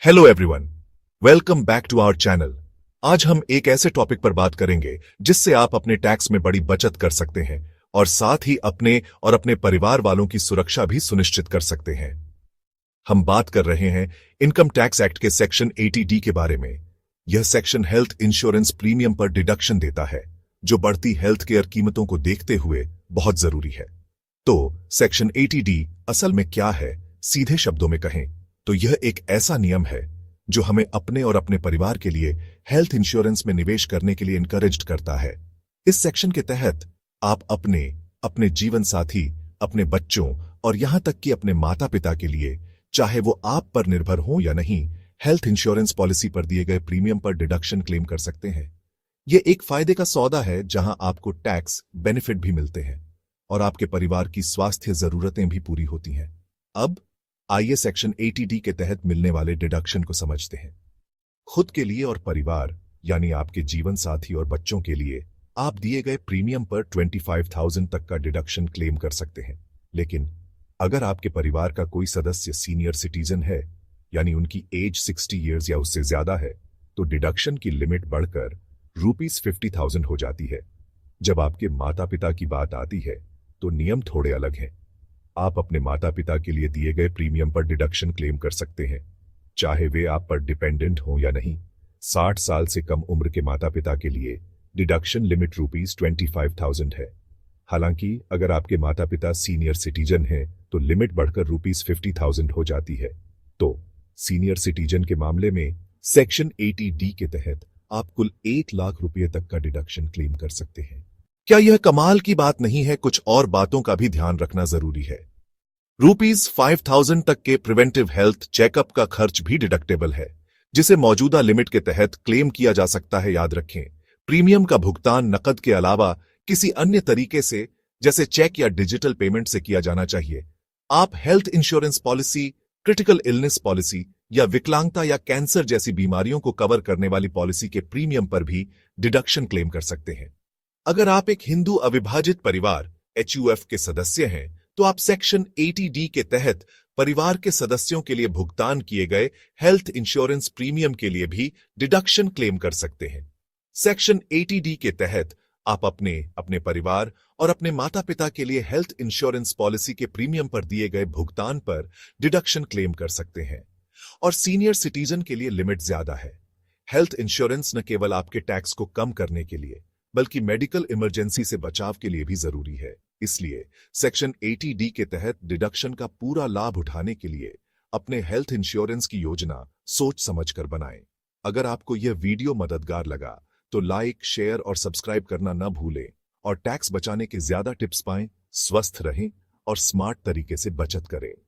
Hello everyone, welcome back to our channel. आज हम एक ऐसे टॉपिक पर बात करेंगे जिससे आप अपने टैक्स में बड़ी बचत कर सकते हैं और साथ ही अपने और अपने परिवार वालों की सुरक्षा भी सुनिश्चित कर सकते हैं। हम बात कर रहे हैं इनकम टैक्स एक्ट के सेक्शन 80D के बारे में। यह सेक्शन हेल्थ इंश्योरेंस प्रीमियम पर डिडक्शन देता है, जो बढ़ती हेल्थ केयर कीमतों को देखते हुए बहुत जरूरी है। तो सेक्शन 80D असल में क्या है? सीधे शब्दों में कहें तो यह एक ऐसा नियम है जो हमें अपने और अपने परिवार के लिए हेल्थ इंश्योरेंस में निवेश करने के लिए इनकरेज्ड करता है। इस सेक्शन के तहत आप अपने जीवन साथी, अपने बच्चों और यहां तक कि अपने माता पिता के लिए, चाहे वो आप पर निर्भर हो या नहीं, हेल्थ इंश्योरेंस पॉलिसी पर दिए गए प्रीमियम पर डिडक्शन क्लेम कर सकते हैं। यह एक फायदे का सौदा है जहां आपको टैक्स बेनिफिट भी मिलते हैं और आपके परिवार की स्वास्थ्य जरूरतें भी पूरी होती हैं। अब आइए सेक्शन 80D के तहत मिलने वाले डिडक्शन को समझते हैं। खुद के लिए और परिवार यानी आपके जीवन साथी और बच्चों के लिए आप दिए गए प्रीमियम पर 25,000 तक का डिडक्शन क्लेम कर सकते हैं। लेकिन अगर आपके परिवार का कोई सदस्य सीनियर सिटीजन है यानी उनकी एज 60 ईयर्स या उससे ज्यादा है, तो डिडक्शन की लिमिट बढ़कर ₹50,000 हो जाती है। जब आपके माता पिता की बात आती है तो नियम थोड़े अलग हैं। आप अपने माता पिता के लिए दिए गए प्रीमियम पर डिडक्शन क्लेम कर सकते हैं, चाहे वे आप पर डिपेंडेंट हों या नहीं। 60 साल से कम उम्र के माता पिता के लिए डिडक्शन लिमिट ₹25,000 है। हालांकि अगर आपके माता पिता सीनियर सिटीजन हैं तो लिमिट बढ़कर ₹50,000 हो जाती है। तो सीनियर सिटीजन के मामले में सेक्शन 80D के तहत आप कुल 1 लाख रुपए तक का डिडक्शन क्लेम कर सकते हैं। क्या यह कमाल की बात नहीं है? कुछ और बातों का भी ध्यान रखना जरूरी है। ₹5,000 तक के प्रिवेंटिव हेल्थ चेकअप का खर्च भी डिडक्टेबल है, जिसे मौजूदा लिमिट के तहत क्लेम किया जा सकता है। याद रखें, प्रीमियम का भुगतान नकद के अलावा किसी अन्य तरीके से, जैसे चेक या डिजिटल पेमेंट से किया जाना चाहिए। आप health insurance policy, critical illness policy या विकलांगता या कैंसर जैसी बीमारियों को कवर करने वाली पॉलिसी के प्रीमियम पर भी डिडक्शन क्लेम कर सकते हैं। अगर आप एक हिंदू अविभाजित परिवार HUF के सदस्य हैं, तो आप सेक्शन 80D के तहत परिवार के सदस्यों के लिए भुगतान किए गए हेल्थ इंश्योरेंस प्रीमियम के लिए भी डिडक्शन क्लेम कर सकते हैं। सेक्शन 80D के तहत आप अपने परिवार और अपने माता पिता के लिए हेल्थ इंश्योरेंस पॉलिसी के प्रीमियम पर दिए गए भुगतान पर डिडक्शन क्लेम कर सकते हैं। और सीनियर सिटीजन के लिए लिमिट ज्यादा है। हेल्थ इंश्योरेंस न केवल आपके टैक्स को कम करने के लिए बल्कि मेडिकल इमरजेंसी से बचाव के लिए भी जरूरी है। इसलिए सेक्शन 80D के तहत डिडक्शन का पूरा लाभ उठाने के लिए अपने हेल्थ इंश्योरेंस की योजना सोच समझकर बनाएं। अगर आपको यह वीडियो मददगार लगा तो लाइक, शेयर और सब्सक्राइब करना न भूलें और टैक्स बचाने के ज्यादा टिप्स पाएं। स्वस्थ रहें और स्मार्ट तरीके से बचत करें।